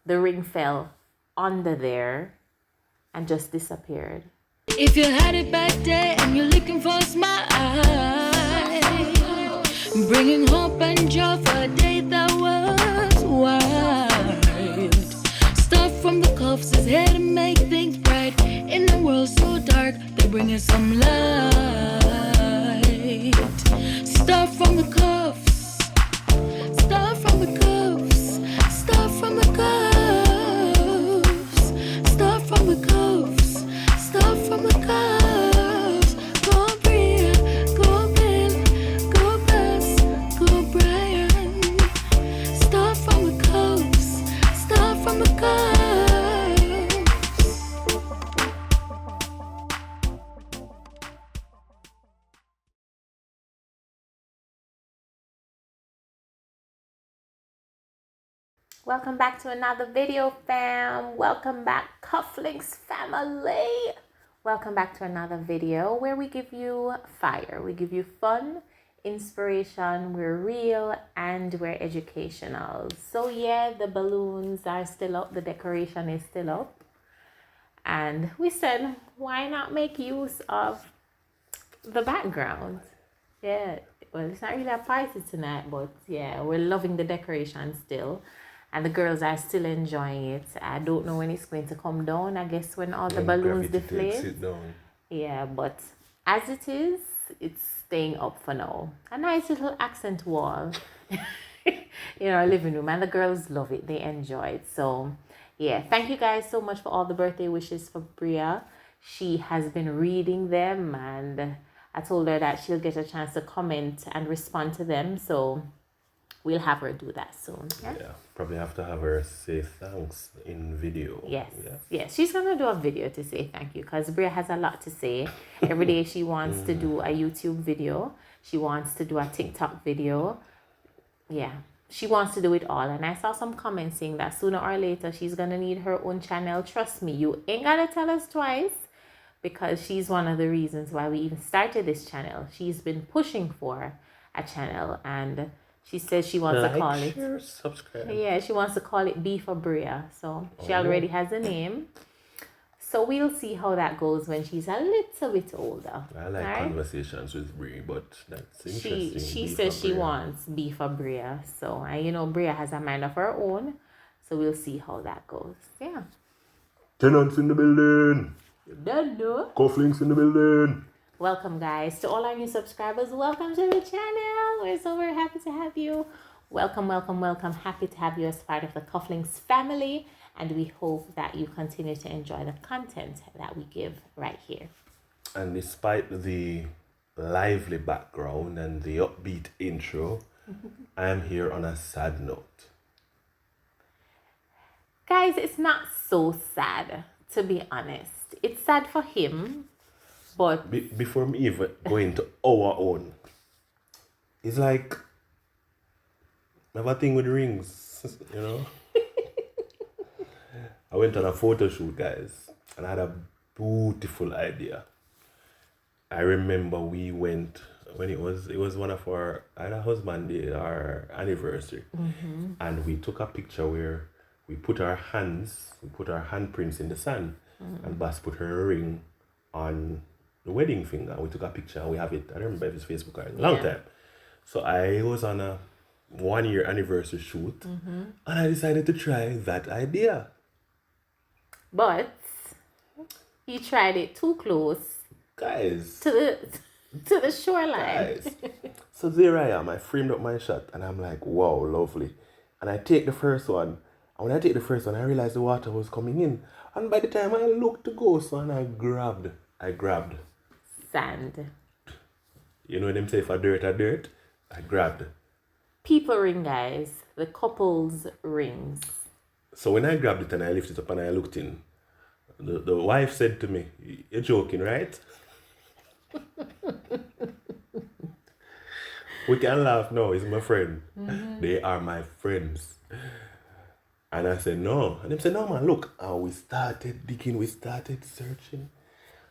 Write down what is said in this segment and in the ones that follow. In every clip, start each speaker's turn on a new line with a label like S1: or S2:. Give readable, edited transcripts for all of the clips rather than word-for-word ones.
S1: the ring fell under there and just disappeared.
S2: If you had it back there and you're looking for a smile, bringing hope and joy for a day that was wild. Stuff from the cuffs is here to make things bright. In a world so dark, they're bringing some light. Stuff from the cuffs, stuff from the cuffs, stuff from the cuffs, stuff from the cuffs, stuff from the cuffs. Go Bria, go Bill, go Bess, go Brian. Stuff from the cuffs, stuff from the cuffs.
S1: Welcome back to another video, fam. Welcome back, Cufflinks family. Welcome back to another video where we give you fire. We give you fun, inspiration, we're real, and we're educational. So yeah, the balloons are still up, the decoration is still up. And we said, why not make use of the background? Yeah, well, it's not really a party tonight, but yeah, we're loving the decoration still. And the girls are still enjoying it. I don't know when it's going to come down. I guess when all the balloons deflate. Yeah, but as it is, it's staying up for now. A nice little accent wall in our living room. And the girls love it. They enjoy it. So, yeah. Thank you guys so much for all the birthday wishes for Bria. She has been reading them. And I told her that she'll get a chance to comment and respond to them. So we'll have her do that soon.
S3: Yeah, probably have to have her say thanks in video.
S1: Yes, yes. She's going to do a video to say thank you because Bria has a lot to say. Every day she wants to do a YouTube video. She wants to do a TikTok video. Yeah, she wants to do it all. And I saw some comments saying that sooner or later she's going to need her own channel. Trust me, you ain't got to tell us twice because she's one of the reasons why we even started this channel. She's been pushing for a channel and she says she wants to call it.
S3: Share, subscribe.
S1: Yeah, she wants to call it B for Bria. So she already has a name. So we'll see how that goes when she's a little bit older.
S3: I like conversations with Bria, but that's interesting.
S1: She says she wants B for Bria. So you know, Bria has a mind of her own. So we'll see how that goes. Yeah.
S3: Tenants in the building.
S1: You don't know.
S3: Cufflinks in the building.
S1: Welcome, guys, to all our new subscribers. Welcome to the channel. We're so very happy to have you. Welcome, welcome, welcome. Happy to have you as part of the Cufflinks family. And we hope that you continue to enjoy the content that we give right here.
S3: And despite the lively background and the upbeat intro, I am here on a sad note.
S1: Guys, it's not so sad, to be honest. It's sad for him. But
S3: before me even going to our own, it's like I have a thing with rings, you know. I went on a photo shoot, guys, and I had a beautiful idea. I remember we went when it was one of our either husband day or anniversary, and we took a picture where we put our handprints in the sand, and Bass put her ring on the wedding finger. We took a picture and we have it. I don't remember if it's Facebook or a long time. So I was on a 1-year anniversary shoot and I decided to try that idea.
S1: But he tried it too close.
S3: Guys.
S1: To the shoreline.
S3: Guys. So there I am. I framed up my shot and I'm like, wow, lovely. And I take the first one. And when I take the first one, I realized the water was coming in. And by the time I looked to go, son, I grabbed
S1: sand.
S3: You know when them say for dirt or dirt? I grabbed.
S1: People ring, guys. The couple's rings.
S3: So when I grabbed it and I lifted it up and I looked in, the wife said to me, "You're joking, right?" We can laugh now, he's my friend. They are my friends. And I said, no. And they said, no, man, look. And we started digging, we started searching.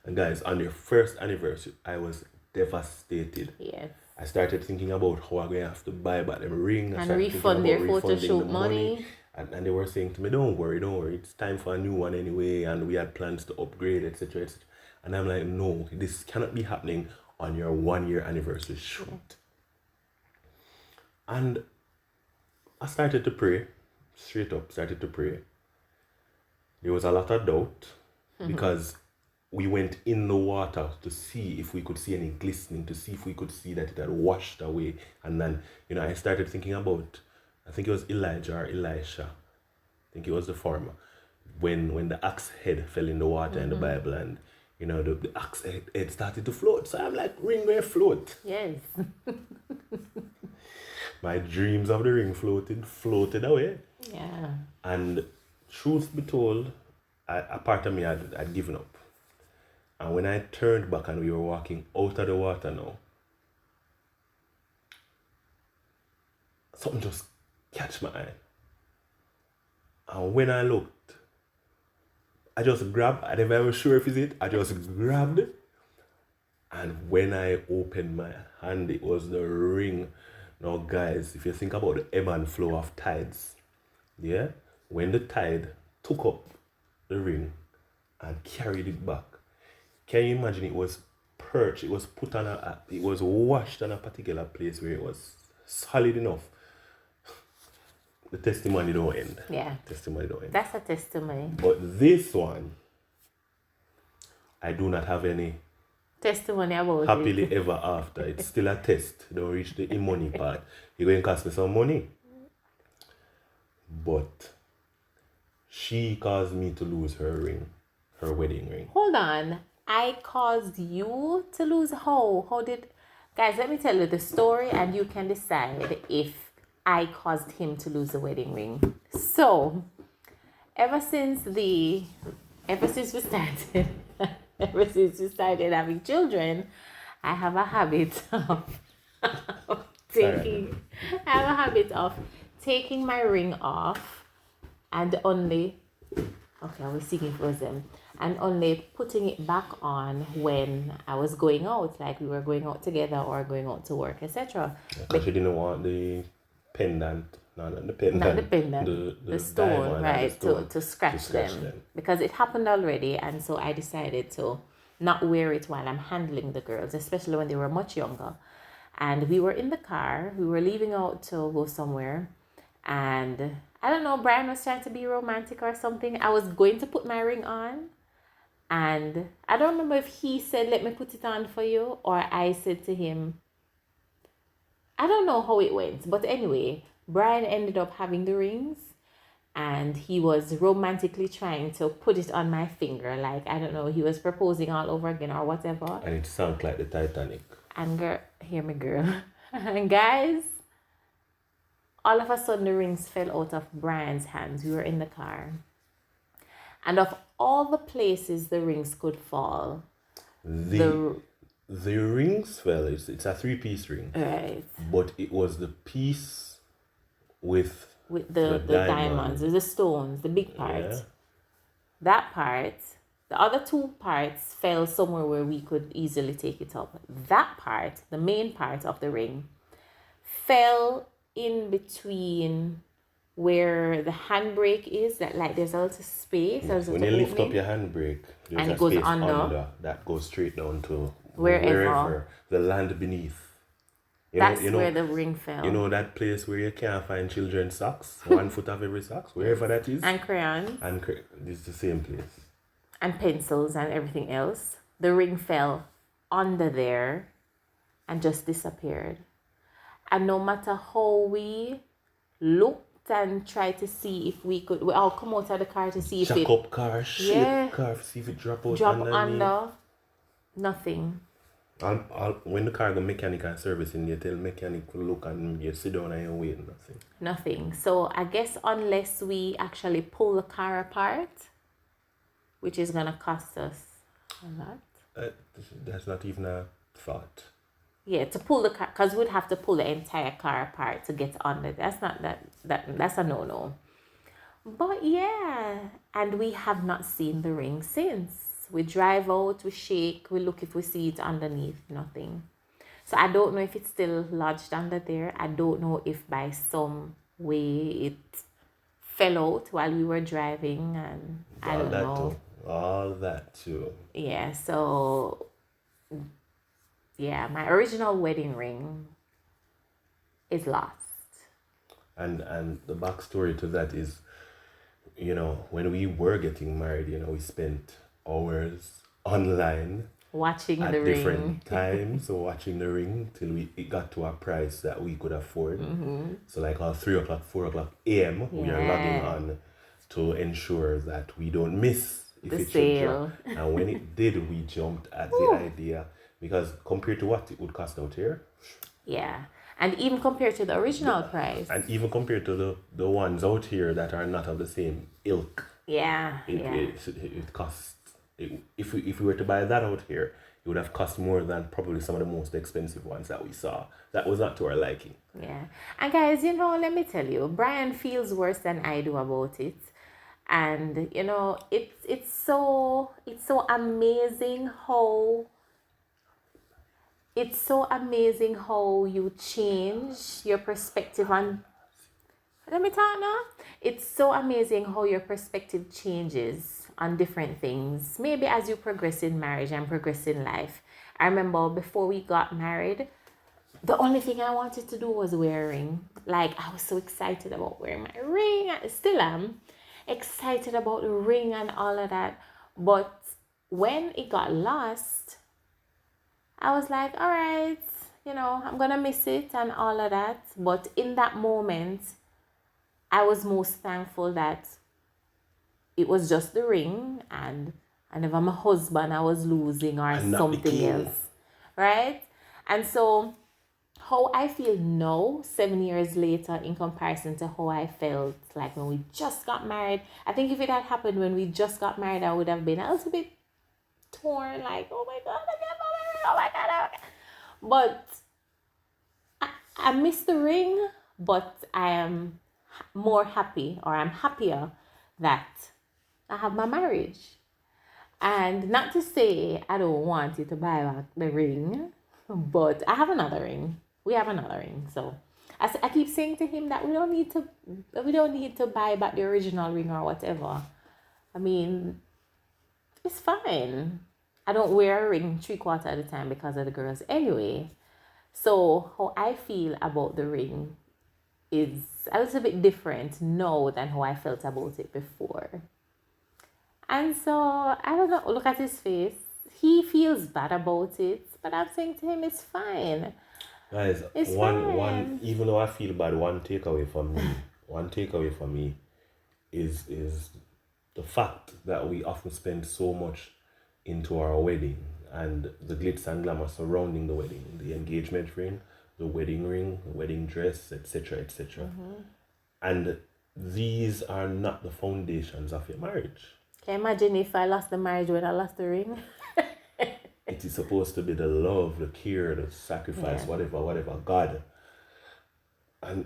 S3: And guys, on your first anniversary, I was devastated.
S1: Yes.
S3: I started thinking about how I'm going to have to buy back them ring.
S1: And refund their photo shoot money.
S3: And they were saying to me, don't worry, it's time for a new one anyway, and we had plans to upgrade, etc., etc. And I'm like, no, this cannot be happening on your 1 year anniversary shoot. And I started to pray, straight up, started to pray. There was a lot of doubt because we went in the water to see if we could see any glistening, to see if we could see that it had washed away. And then, I started thinking about, I think it was Elijah or Elisha. I think it was the former. When the axe head fell in the water in the Bible, and the axe head started to float. So I'm like, ring where float.
S1: Yes.
S3: My dreams of the ring floated away.
S1: Yeah.
S3: And truth be told, a part of me had given up. And when I turned back and we were walking out of the water now, something just catch my eye. And when I looked, I just grabbed, I never was sure if it's it, I just grabbed it. And when I opened my hand, it was the ring. Now guys, if you think about the ebb and flow of tides, yeah, when the tide took up the ring and carried it back, can you imagine it was perched, it was put on it was washed on a particular place where it was solid enough. The testimony don't end.
S1: Yeah.
S3: Testimony don't end.
S1: That's a testimony.
S3: But this one, I do not have any
S1: Testimony about
S3: happily
S1: it.
S3: ever after. It's still a test. Don't reach the money part. It's going to cost me some money. But she caused me to lose her ring, her wedding ring.
S1: Hold on. I caused you to lose how did... Guys, let me tell you the story and you can decide if I caused him to lose the wedding ring. So, ever since we started having children, I have a habit of taking my ring off and only... Okay, I was singing for them. And only putting it back on when I was going out, like we were going out together or going out to work, etc.
S3: Because she didn't want the pendant, not the pendant,
S1: the stone, right,
S3: the stone
S1: to scratch them. Because it happened already, and so I decided to not wear it while I'm handling the girls, especially when they were much younger. And we were in the car, we were leaving out to go somewhere, and I don't know, Brian was trying to be romantic or something. I was going to put my ring on, and I don't remember if he said, let me put it on for you, or I said to him, I don't know how it went. But anyway, Brian ended up having the rings, and he was romantically trying to put it on my finger. Like, I don't know, he was proposing all over again or whatever.
S3: And it sounded like the Titanic.
S1: And girl, hear me, girl. And guys, all of a sudden the rings fell out of Brian's hands. We were in the car. And of all the places the rings could fall,
S3: the rings fell. It's a 3-piece ring.
S1: Right.
S3: But it was the piece with
S1: the diamonds, the stones, the big part.
S3: Yeah.
S1: That part, the other 2 parts fell somewhere where we could easily take it up. That part, the main part of the ring, fell in between where the handbrake is, that like there's a little space.
S3: Yes. When you lift up your handbrake, there's
S1: and
S3: a
S1: it goes
S3: space
S1: under
S3: that goes straight down to
S1: wherever
S3: the land beneath.
S1: That's where the ring fell.
S3: You know that place where you can't find children's socks? 1 foot of every socks, wherever that is.
S1: And crayons.
S3: This is the same place.
S1: And pencils and everything else. The ring fell under there and just disappeared. And no matter how we looked and tried to see if we could, we all come out of the car to see if
S3: Jack up car, shake car, see if it drop
S1: under. Nothing.
S3: When the car go mechanic and servicing, you tell mechanic to look and you sit down and you wait,
S1: Nothing. So I guess unless we actually pull the car apart, which is gonna cost us a lot.
S3: That's not even a thought.
S1: Yeah, to pull the car, because we'd have to pull the entire car apart to get under. That's not that's a no-no. But yeah, and we have not seen the ring since. We drive out, we shake, we look if we see it underneath, nothing. So I don't know if it's still lodged under there. I don't know if by some way it fell out while we were driving, and I
S3: All
S1: don't
S3: that
S1: know.
S3: too. All that too.
S1: Yeah, so yeah, my original wedding ring is lost.
S3: And the backstory to that is, you know, when we were getting married, you know, we spent hours online
S1: Watching the
S3: at
S1: ring.
S3: different times watching the ring till it got to a price that we could afford. So like at 3 o'clock, 4 o'clock a.m. we are logging
S1: Yeah.
S3: on to ensure that we don't miss if
S1: The
S3: it should
S1: sale.
S3: drop. And when it did, we jumped at the idea, because compared to what it would cost out here,
S1: Yeah. And even compared to the original price.
S3: and even compared to the ones out here that are not of the same ilk,
S1: Yeah.
S3: it costs. If we were to buy that out here, it would have cost more than probably some of the most expensive ones that we saw. That was not to our liking.
S1: Yeah. And guys, you know, let me tell you, Brian feels worse than I do about it. And you know, it's so amazing how you change your perspective on. Let me talk now. It's so amazing how your perspective changes on different things. Maybe as you progress in marriage and progress in life. I remember before we got married, the only thing I wanted to do was wear a ring. Like, I was so excited about wearing my ring. I still am excited about the ring and all of that. But when it got lost, I was like, all right, you know, I'm going to miss it and all of that. But in that moment, I was most thankful that it was just the ring, and never my husband I was losing or
S3: And not the
S1: something
S3: king.
S1: else. Right? And so how I feel now, 7 years later, in comparison to how I felt like when we just got married. I think if it had happened when we just got married, I would have been a little bit torn, like, oh my God, I can't believe it, oh my God. But I miss the ring, but I am more happy, or I'm happier that I have my marriage. And not to say I don't want you to buy back the ring, but I have another ring. We have another ring. So I keep saying to him that we don't need to buy back the original ring or whatever. I mean, it's fine. I don't wear a ring 3/4 of the time because of the girls anyway. So how I feel about the ring is a little bit different now than how I felt about it before. And so, I don't know, look at his face. He feels bad about it, but I'm saying to him, it's fine.
S3: Guys,
S1: It's
S3: one
S1: fine.
S3: even though I feel bad, one takeaway for me is the fact that we often spend so much into our wedding and the glitz and glamour surrounding the wedding, the engagement ring, the wedding dress, etc., etc. And these are not the foundations of your marriage.
S1: Can you imagine if I lost the marriage when I lost the ring?
S3: It is supposed to be the love, the care, the sacrifice,
S1: Yeah.
S3: whatever, God. And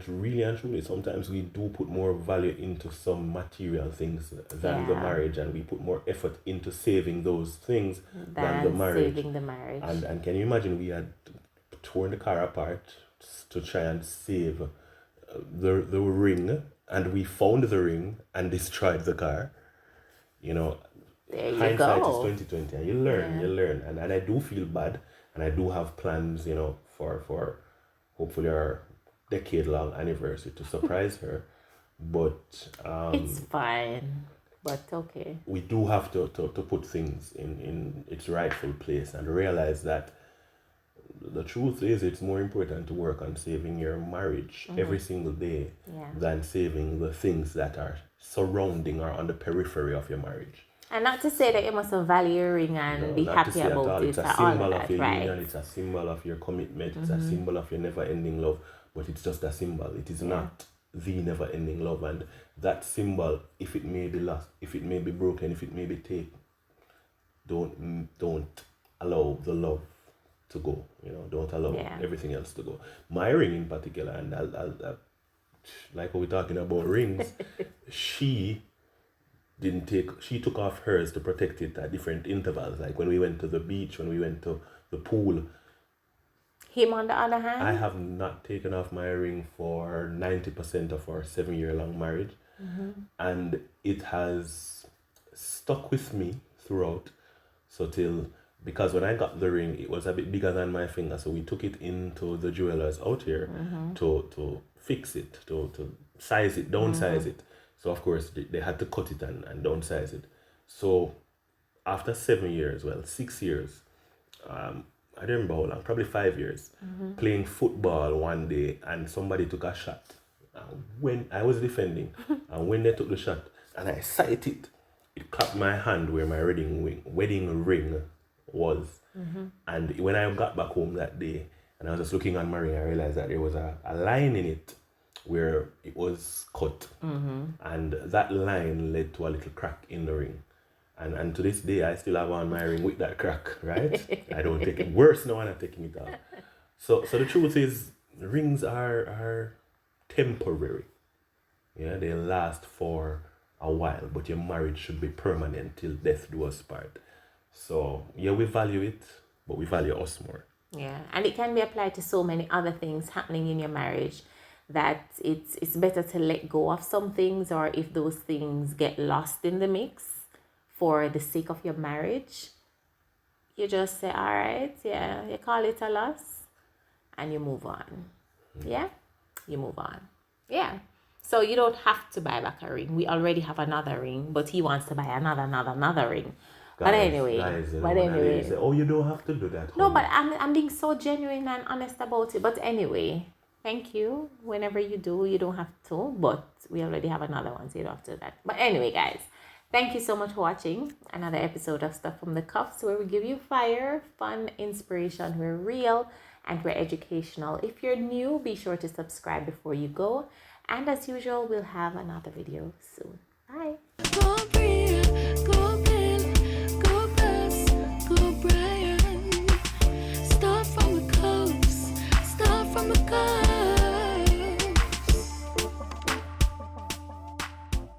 S3: really and truly, sometimes we do put more value into some material things than the
S1: Yeah.
S3: marriage, and we put more effort into saving those things than the
S1: Than
S3: marriage.
S1: saving the marriage.
S3: And can you imagine, we had torn the car apart to try and save the ring, and we found the ring and destroyed the car. You know,
S1: There you
S3: hindsight
S1: go.
S3: is 2020, and you learn. And I do feel bad, and I do have plans, you know, for hopefully our decade-long anniversary to surprise her. But
S1: It's fine, but okay.
S3: we do have to put things in its rightful place and realize that the truth is, it's more important to work on saving your marriage every single day than saving the things that are surrounding or on the periphery of your marriage.
S1: And not to say that you must value your ring and be
S3: Not to
S1: happy
S3: say at all.
S1: about
S3: It's
S1: it
S3: a
S1: or all
S3: symbol
S1: of
S3: of
S1: that,
S3: your
S1: right?
S3: union, it's a symbol of your commitment, it's a symbol of your never-ending love, but it's just a symbol. It is not the never-ending love. And that symbol, if it may be lost, if it may be broken, if it may be taken, don't allow the love to go. You know, don't allow everything else to go. My ring in particular, and I'll like we're talking about rings, she took off hers to protect it at different intervals. Like when we went to the beach, when we went to the pool,
S1: Him, on the other hand,
S3: I have not taken off my ring for 90% of our 7 year long marriage. And it has stuck with me throughout. So till, because when I got the ring, it was a bit bigger than my finger. So we took it into the jewelers out here to fix it, to size it, downsize it. So of course they had to cut it and downsize it. So after 7 years, well, 6 years, I don't remember how long, probably 5 years, playing football one day and somebody took a shot. And when I was defending, and when they took the shot and I sight it, it clapped my hand where my wedding ring was. And when I got back home that day and I was just looking on my ring, I realized that there was a line in it where it was cut. And that line led to a little crack in the ring. And to this day, I still have on my ring with that crack, right? I don't take it worse now when I'm taking it off. So the truth is, rings are temporary. Yeah, they last for a while, but your marriage should be permanent till death do us part. So yeah, we value it, but we value us more.
S1: yeah, and it can be applied to so many other things happening in your marriage, that it's better to let go of some things, or if those things get lost in the mix for the sake of your marriage, you just say, all right, yeah, you call it a loss and you move on. Yeah, you move on. Yeah. So you don't have to buy back a ring. We already have another ring, but he wants to buy another ring. But anyway,
S3: Ladies say, oh, you don't have to do that.
S1: no,
S3: honey."
S1: but I'm being so genuine and honest about it. But anyway, thank you. Whenever you do, you don't have to, but we already have another one, so you don't have to do that. But anyway, guys, thank you so much for watching another episode of Stuff from the Cuffs, where we give you fire, fun, inspiration. We're real and we're educational. If you're new, be sure to subscribe before you go. And as usual, we'll have another video soon. Bye.